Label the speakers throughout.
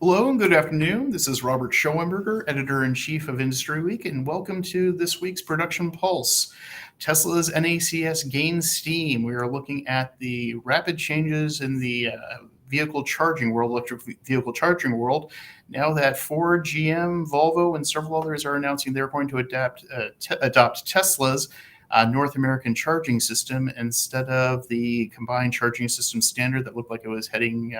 Speaker 1: Hello and good afternoon. This is Robert Schoenberger, Editor-in-Chief of Industry Week, and welcome to this week's Production Pulse. Tesla's NACS gains steam. We are looking at the rapid changes in the electric vehicle charging world, now that Ford, GM, Volvo, and several others are announcing they're going to adopt Tesla's North American charging system instead of the combined charging system standard that looked like it was heading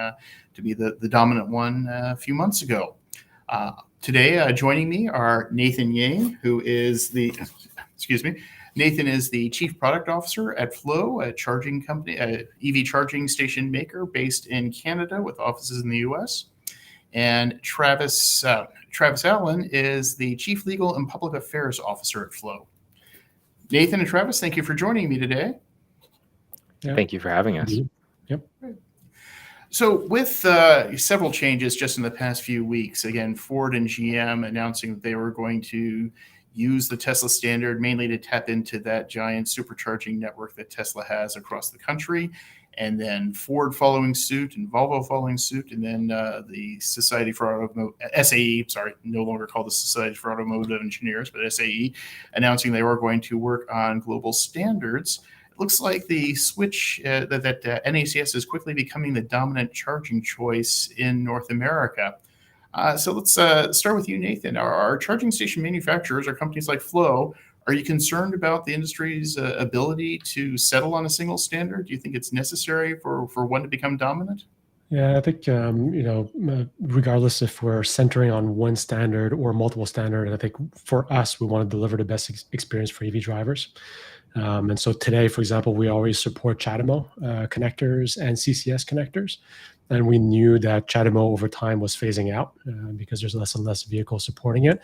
Speaker 1: to be the dominant one a few months ago. Today, joining me are Nathan Yang, who is Nathan is the Chief Product Officer at Flow, a charging company, a EV charging station maker based in Canada with offices in the US. And Travis Allen is the Chief Legal and Public Affairs Officer at Flow. Nathan and Travis, thank you for joining me today.
Speaker 2: Yeah. Thank you for having us.
Speaker 1: Yep. So with several changes just in the past few weeks, again, Ford and GM announcing that they were going to use the Tesla standard mainly to tap into that giant supercharging network that Tesla has across the country, and then Ford following suit and Volvo following suit, and then the Society for SAE, no longer called the Society for Automotive Engineers, but SAE, announcing they were going to work on global standards. It looks like the switch that NACS is quickly becoming the dominant charging choice in North America. So let's start with you, Nathan. Our charging station manufacturers are companies like Flow. Are you concerned about the industry's ability to settle on a single standard? Do you think it's necessary for one to become dominant?
Speaker 3: Yeah, I think, regardless if we're centering on one standard or multiple standards, I think for us, we want to deliver the best experience for EV drivers. And so today, for example, we always support CHAdeMO connectors and CCS connectors. And we knew that CHAdeMO over time was phasing out because there's less and less vehicles supporting it.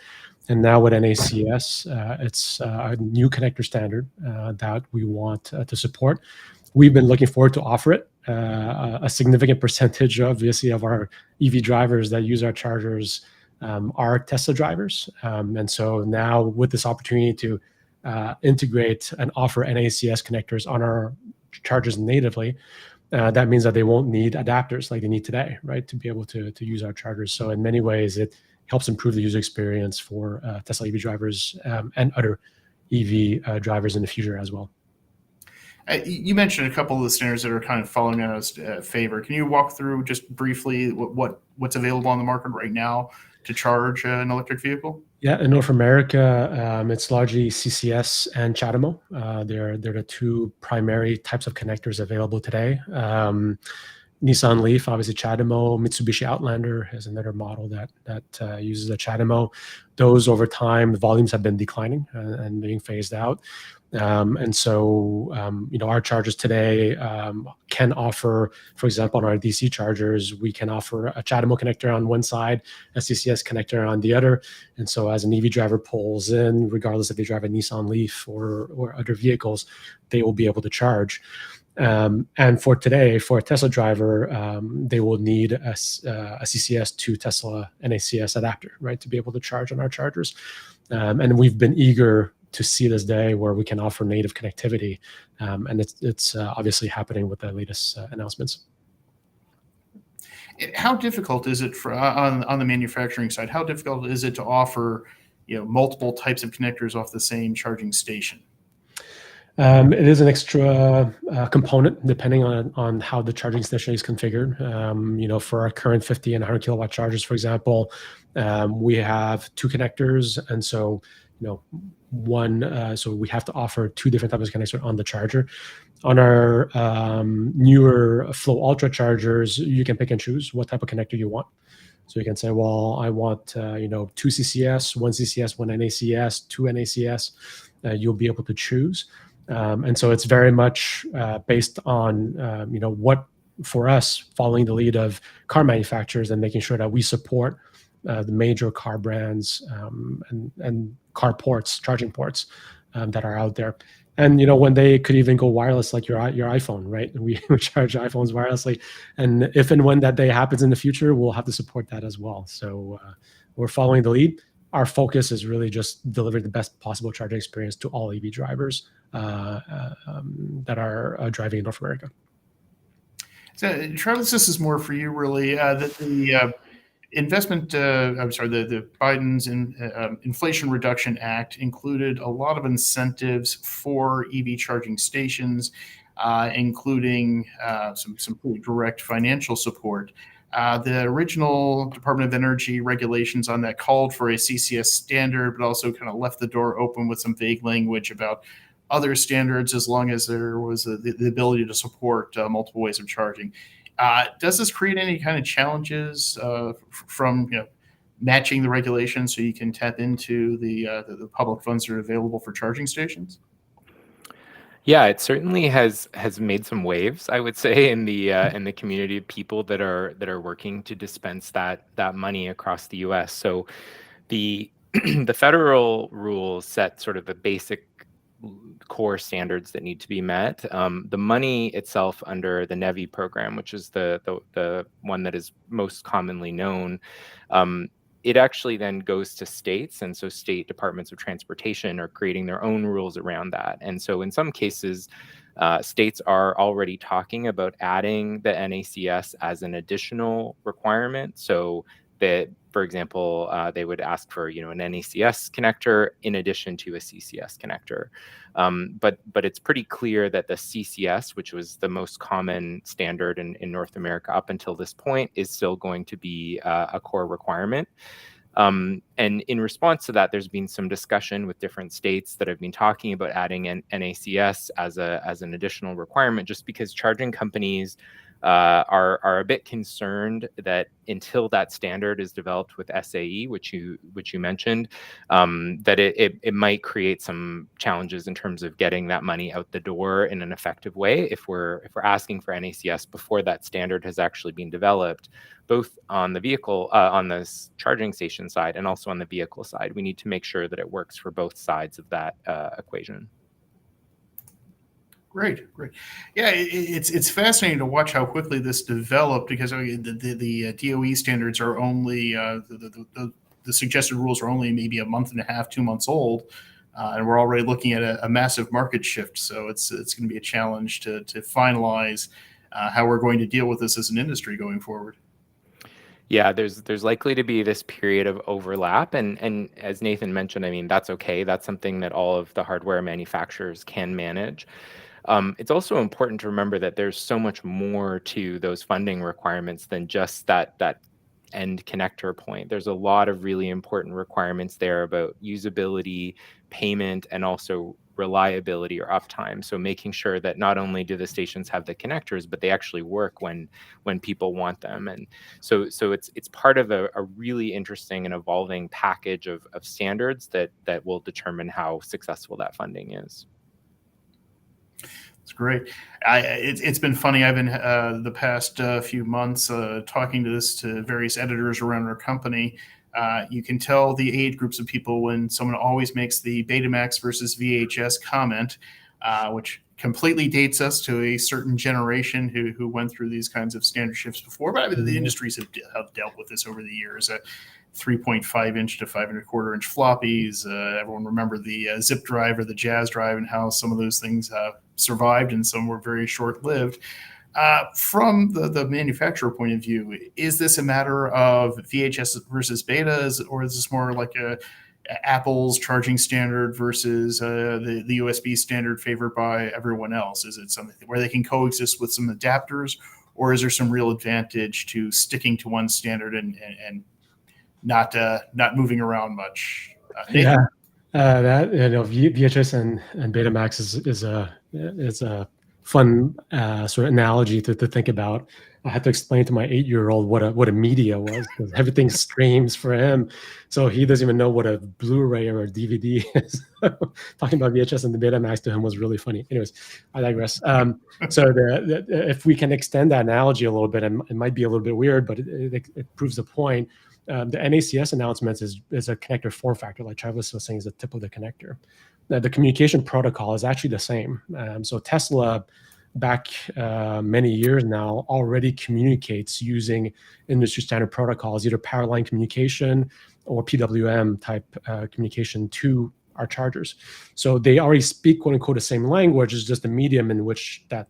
Speaker 3: And now with NACS, it's a new connector standard that we want to support. We've been looking forward to offer it. A significant percentage, obviously, of our EV drivers that use our chargers are Tesla drivers. And so now with this opportunity to integrate and offer NACS connectors on our chargers natively, that means that they won't need adapters like they need today, right, to be able to use our chargers. So in many ways, it helps improve the user experience for Tesla EV drivers and other EV drivers in the future as well.
Speaker 1: You mentioned a couple of the standards that are kind of falling out of favor. Can you walk through just briefly what's available on the market right now to charge an electric vehicle?
Speaker 3: Yeah, in North America, it's largely CCS and CHAdeMO. They're the two primary types of connectors available today. Nissan Leaf, obviously CHAdeMO. Mitsubishi Outlander is another model that uses a CHAdeMO. Those over time, the volumes have been declining and being phased out. And so, our chargers today can offer, for example, on our DC chargers, we can offer a CHAdeMO connector on one side, a CCS connector on the other. And so as an EV driver pulls in, regardless if they drive a Nissan Leaf or other vehicles, they will be able to charge. And for today, for a Tesla driver, they will need a CCS to Tesla NACS adapter, right, to be able to charge on our chargers. And we've been eager to see this day where we can offer native connectivity. And it's obviously happening with the latest announcements.
Speaker 1: How difficult is it on the manufacturing side? How difficult is it to offer multiple types of connectors off the same charging station?
Speaker 3: It is an extra component depending on how the charging station is configured. For our current 50 and 100 kilowatt chargers, for example, we have two connectors. And so, so we have to offer two different types of connectors on the charger. On our newer Flow Ultra chargers, you can pick and choose what type of connector you want. So you can say, well, I want, two CCS, one NACS, two NACS. You'll be able to choose. And so it's very much based on, what for us, following the lead of car manufacturers and making sure that we support the major car brands and car ports, charging ports that are out there. And, when they could even go wireless, like your iPhone, right? We charge iPhones wirelessly. And if and when that day happens in the future, we'll have to support that as well. So we're following the lead. Our focus is really just delivering the best possible charging experience to all EV drivers that are driving in North America.
Speaker 1: So, Travis, this is more for you, really. the Biden's Inflation Reduction Act included a lot of incentives for EV charging stations, including some pretty direct financial support. The original Department of Energy regulations on that called for a CCS standard, but also kind of left the door open with some vague language about other standards as long as there was the ability to support multiple ways of charging. Does this create any kind of challenges from matching the regulations so you can tap into the public funds that are available for charging stations?
Speaker 2: Yeah, it certainly has made some waves, I would say, in the community of people that are working to dispense that money across the U.S. So the the federal rules set sort of the basic core standards that need to be met. The money itself under the NEVI program, which is the one that is most commonly known, it actually then goes to states, and so state departments of transportation are creating their own rules around that. And so in some cases, states are already talking about adding the NACS as an additional requirement. So that, for example, they would ask for an NACS connector in addition to a CCS connector. But it's pretty clear that the CCS, which was the most common standard in North America up until this point, is still going to be a core requirement. And in response to that, there's been some discussion with different states that have been talking about adding an NACS as an additional requirement, just because charging companies are a bit concerned that until that standard is developed with SAE, which you mentioned, that it might create some challenges in terms of getting that money out the door in an effective way if we're asking for NACS before that standard has actually been developed, both on the vehicle, on the charging station side, and also on the vehicle side. We need to make sure that it works for both sides of that equation.
Speaker 1: Great. Yeah, it's fascinating to watch how quickly this developed, because the DOE standards are only the suggested rules are only maybe a month and a half, 2 months old, and we're already looking at a massive market shift. So it's going to be a challenge to finalize how we're going to deal with this as an industry going forward.
Speaker 2: Yeah, there's likely to be this period of overlap, and as Nathan mentioned, I mean, that's okay. That's something that all of the hardware manufacturers can manage. It's also important to remember that there's so much more to those funding requirements than just that end connector point. There's a lot of really important requirements there about usability, payment, and also reliability or uptime. So making sure that not only do the stations have the connectors, but they actually work when people want them. And so it's part of a really interesting and evolving package of standards that will determine how successful that funding is.
Speaker 1: It's great. It's been funny. I've been the past few months talking to various editors around our company. You can tell the age groups of people when someone always makes the Betamax versus VHS comment, which completely dates us to a certain generation who went through these kinds of standard shifts before. But I mean, the industries have dealt with this over the years. 3.5 inch to 5.25 inch floppies. Everyone remember the zip drive or the jazz drive, and how some of those things survived and some were very short lived. From the manufacturer point of view, is this a matter of VHS versus betas, or is this more like Apple's charging standard versus the USB standard favored by everyone else? Is it something where they can coexist with some adapters, or is there some real advantage to sticking to one standard and not moving around much?
Speaker 3: That VHS and Betamax is a fun sort of analogy to think about. I had to explain to my 8-year-old what a media was, because everything streams for him, so he doesn't even know what a Blu-ray or a DVD is. Talking about VHS and the Betamax to him was really funny. Anyways, I digress. So if we can extend that analogy a little bit, it might be a little bit weird, but it proves the point. The NACS announcements is a connector form factor, like Travis was saying, is the tip of the connector. Now, the communication protocol is actually the same. So Tesla, back many years now, already communicates using industry standard protocols, either power line communication or PWM type communication to our chargers. So they already speak, quote unquote, the same language. It's just the medium in which that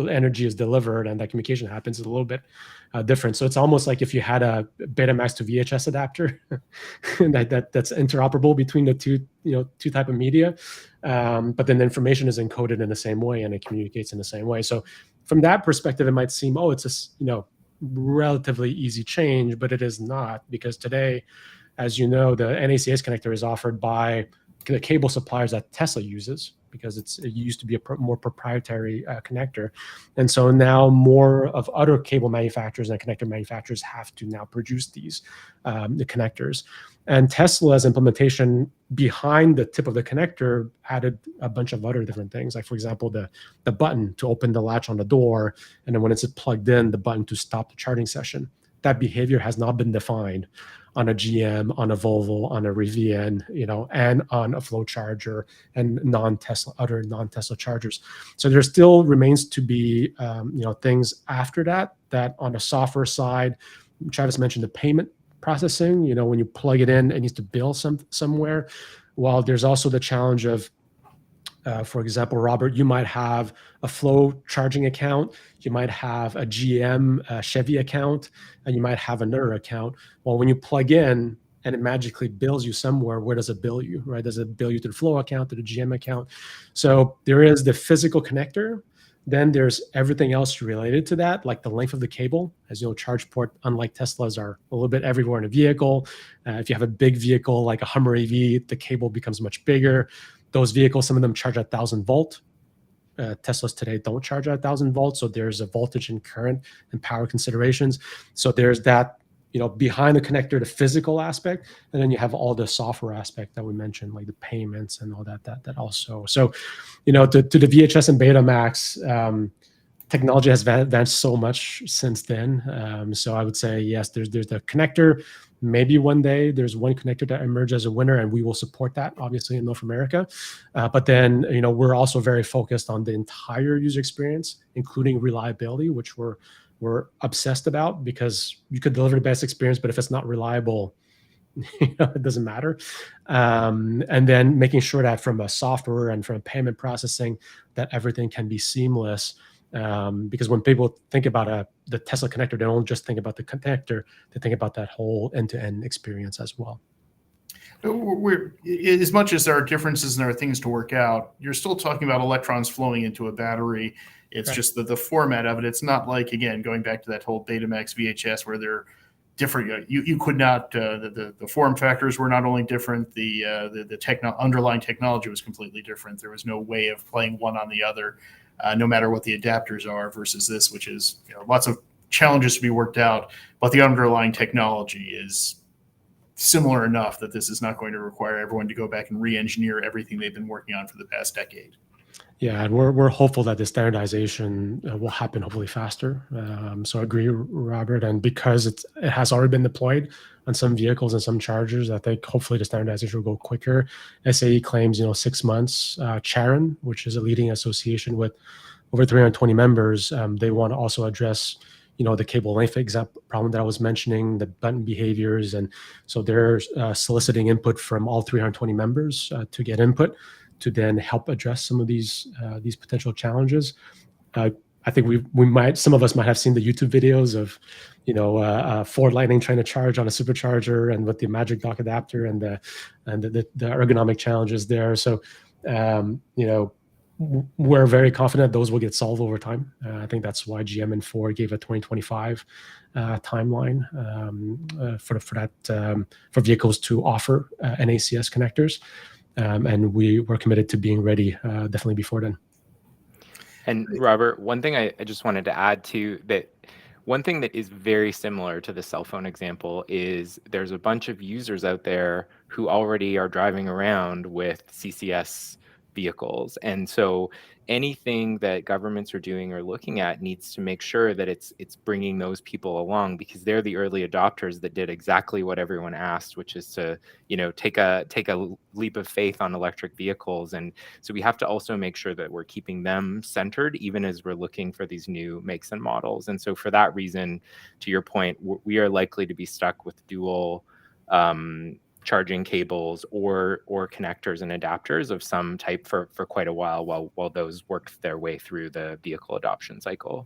Speaker 3: energy is delivered and that communication happens is a little bit different. So it's almost like if you had a Betamax to VHS adapter that's interoperable between the two type of media, but then the information is encoded in the same way and it communicates in the same way. So from that perspective, it might seem, oh, it's a relatively easy change, but it is not, because today, as you know, the NACS connector is offered by the cable suppliers that Tesla uses, because it used to be a more proprietary connector. And so now more of other cable manufacturers and connector manufacturers have to now produce these the connectors. And Tesla's implementation behind the tip of the connector added a bunch of other different things. Like, for example, the button to open the latch on the door, and then when it's plugged in, the button to stop the charging session. That behavior has not been defined on a GM, on a Volvo, on a Rivian, and on a flow charger and other non-Tesla chargers. So there still remains to be, things after that on the software side. Travis mentioned the payment processing. When you plug it in, it needs to bill somewhere. While there's also the challenge of, for example, Robert, you might have a Flow charging account, you might have a GM Chevy account, and you might have another account. Well, when you plug in and it magically bills you somewhere, where does it bill you, right? Does it bill you to the Flow account, to the GM account? So there is the physical connector. Then there's everything else related to that, like the length of the cable. As you know, charge port, unlike Teslas, are a little bit everywhere in a vehicle. If you have a big vehicle like a Hummer EV, the cable becomes much bigger. Those vehicles, some of them charge at 1,000 volt. Teslas today don't charge at 1,000 volts. So there's a voltage and current and power considerations. So there's that, behind the connector, the physical aspect. And then you have all the software aspect that we mentioned, like the payments and all that also. So, to the VHS and Betamax, technology has advanced so much since then. So I would say, yes, there's the connector. Maybe one day there's one connector that emerges as a winner, and we will support that, obviously, in North America. But then, we're also very focused on the entire user experience, including reliability, which we're obsessed about, because you could deliver the best experience, but if it's not reliable, it doesn't matter. And then making sure that from a software and from a payment processing, that everything can be seamless. Because when people think about the Tesla connector, they don't just think about the connector, they think about that whole end-to-end experience as well.
Speaker 1: As much as there are differences and there are things to work out, you're still talking about electrons flowing into a battery. It's just the format of it. It's not like, again, going back to that whole Betamax VHS where they're different. You could not, the form factors were not only different, the underlying technology was completely different. There was no way of playing one on the other. No matter what the adapters are, versus this, which is lots of challenges to be worked out, but the underlying technology is similar enough that this is not going to require everyone to go back and re-engineer everything they've been working on for the past decade.
Speaker 3: Yeah, and we're hopeful that the standardization will happen hopefully faster. So I agree, Robert, and because it has already been deployed on some vehicles and some chargers, I think hopefully the standardization will go quicker. SAE claims 6 months. Charon, which is a leading association with over 320 members, they want to also address the cable length problem that I was mentioning, the button behaviors, and so they're soliciting input from all 320 members to get input to then help address some of these potential challenges. I think some of us might have seen the YouTube videos of, Ford Lightning trying to charge on a supercharger, and with the Magic Dock adapter and the ergonomic challenges there. So, we're very confident those will get solved over time. I think that's why GM and Ford gave a 2025 timeline for vehicles to offer NACS connectors. And we were committed to being ready definitely before then.
Speaker 2: And Robert, one thing I just wanted to add to that, one thing that is very similar to the cell phone example is there's a bunch of users out there who already are driving around with CCS vehicles. And so anything that governments are doing or looking at needs to make sure that it's bringing those people along, because they're the early adopters that did exactly what everyone asked, which is to take a leap of faith on electric vehicles. And so we have to also make sure that we're keeping them centered, even as we're looking for these new makes and models. And so for that reason, to your point, we are likely to be stuck with dual charging cables or connectors and adapters of some type for quite a while those worked their way through the vehicle adoption cycle.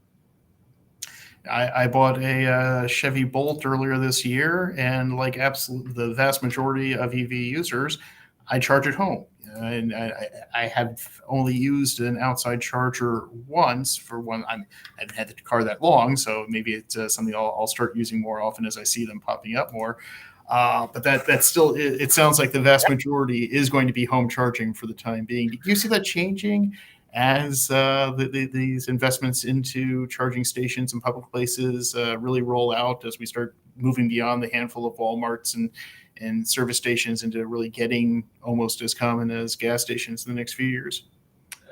Speaker 1: I bought a Chevy Bolt earlier this year, and like the vast majority of EV users, I charge at home. And I have only used an outside charger once for one. I haven't had the car that long, so maybe it's something I'll start using more often as I see them popping up more. But that still, it sounds like the vast majority is going to be home charging for the time being. Do you see that changing as these investments into charging stations and public places really roll out, as we start moving beyond the handful of Walmarts and service stations into really getting almost as common as gas stations in the next few years?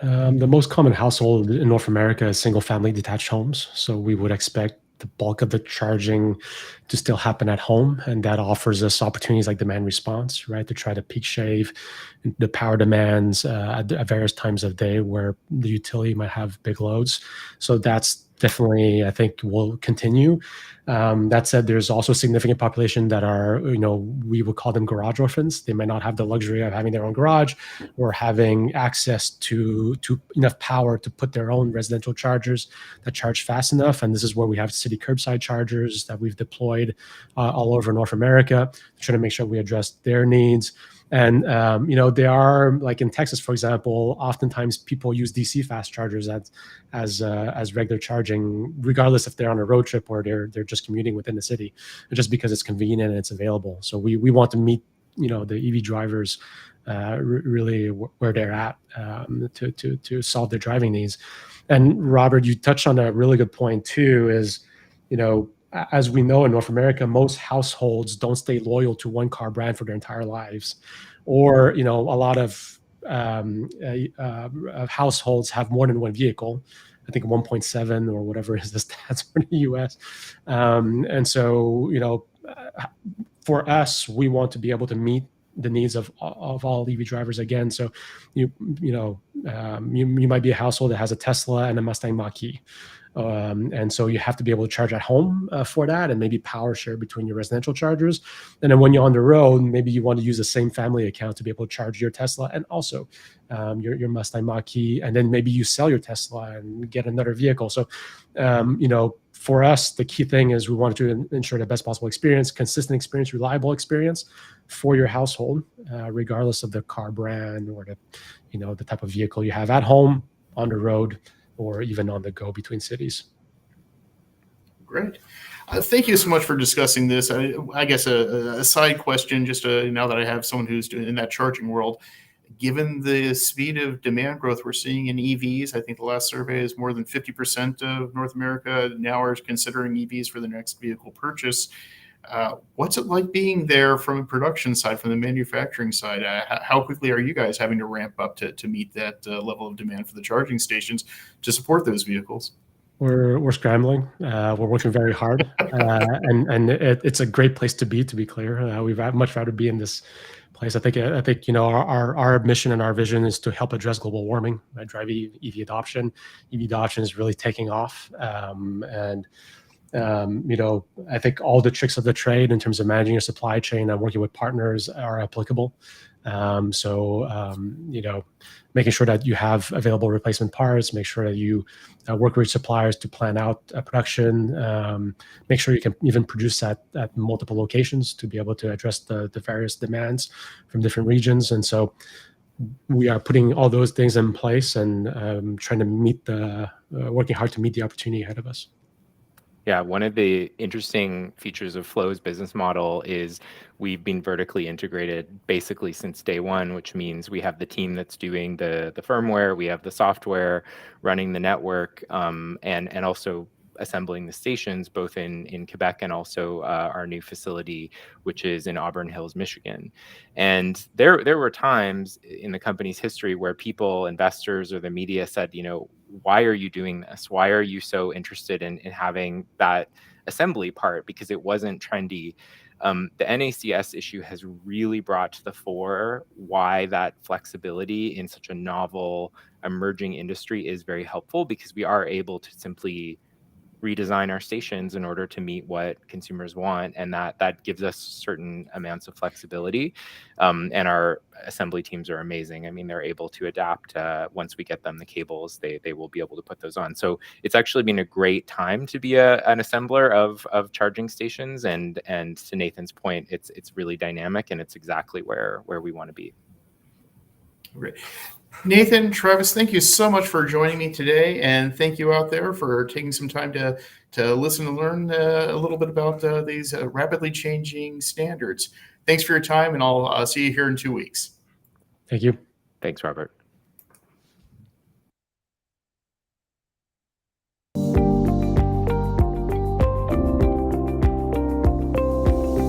Speaker 3: The most common household in North America is single-family detached homes. So we would expect the bulk of the charging to still happen at home, and that offers us opportunities like demand response, right, to try to peak shave the power demands at various times of day where the utility might have big loads. So that's definitely, I think, will continue. That said, there's also a significant population that are, we would call them garage orphans. They might not have the luxury of having their own garage or having access to enough power to put their own residential chargers that charge fast enough. And this is where we have city curbside chargers that we've deployed all over North America to try to make sure we address their needs. And they are, like in Texas, for example, oftentimes people use DC fast chargers as regular charging, regardless if they're on a road trip or they're just commuting within the city, just because it's convenient and it's available. So we want to meet the EV drivers really where they're at to solve their driving needs. And Robert, you touched on a really good point too. Is as we know in North America, most households don't stay loyal to one car brand for their entire lives, or a lot of households have more than one vehicle. I think 1.7 or whatever is the stats for the U.S. And so for us, we want to be able to meet the needs of all EV drivers again. So you might be a household that has a Tesla and a Mustang Mach-E. And so you have to be able to charge at home for that, and maybe power share between your residential chargers. And then when you're on the road, maybe you want to use the same family account to be able to charge your Tesla and also your Mustang Mach-E. And then maybe you sell your Tesla and get another vehicle. So, for us, the key thing is we want to ensure the best possible experience, consistent experience, reliable experience for your household, regardless of the car brand or the type of vehicle you have at home, on the road, or even on the go between cities.
Speaker 1: Great. Thank you so much for discussing this. I guess a side question, just now that I have someone who's in that charging world, given the speed of demand growth we're seeing in EVs, I think the last survey is more than 50% of North America now are considering EVs for the next vehicle purchase. What's it like being there from a production side, from the manufacturing side? How quickly are you guys having to ramp up to meet that level of demand for the charging stations to support those vehicles?
Speaker 3: We're scrambling. We're working very hard, and it's a great place to be. To be clear, we'd much rather be in this place. I think our mission and our vision is to help address global warming, right? Drive EV adoption. EV adoption is really taking off, and I think all the tricks of the trade in terms of managing your supply chain and working with partners are applicable. Making sure that you have available replacement parts, make sure that you work with suppliers to plan out production, make sure you can even produce at multiple locations to be able to address the various demands from different regions. And so we are putting all those things in place and trying to working hard to meet the opportunity ahead of us.
Speaker 2: Yeah, one of the interesting features of Flow's business model is we've been vertically integrated basically since day one, which means we have the team that's doing the firmware, we have the software running the network, and also assembling the stations both in Quebec and also our new facility, which is in Auburn Hills, Michigan. And there were times in the company's history where people, investors, or the media said, why are you doing this? Why are you so interested in having that assembly part? Because it wasn't trendy. The NACS issue has really brought to the fore why that flexibility in such a novel, emerging industry is very helpful, because we are able to simply redesign our stations in order to meet what consumers want, and that gives us certain amounts of flexibility. And our assembly teams are amazing. I mean, they're able to adapt. Once we get them the cables, they will be able to put those on. So it's actually been a great time to be an assembler of charging stations. And to Nathan's point, it's really dynamic, and it's exactly where we want to be.
Speaker 1: Great. Nathan, Travis, thank you so much for joining me today, and thank you out there for taking some time to listen and learn a little bit about these rapidly changing standards. Thanks for your time, and I'll see you here in 2 weeks.
Speaker 3: Thank you.
Speaker 2: Thanks, Robert.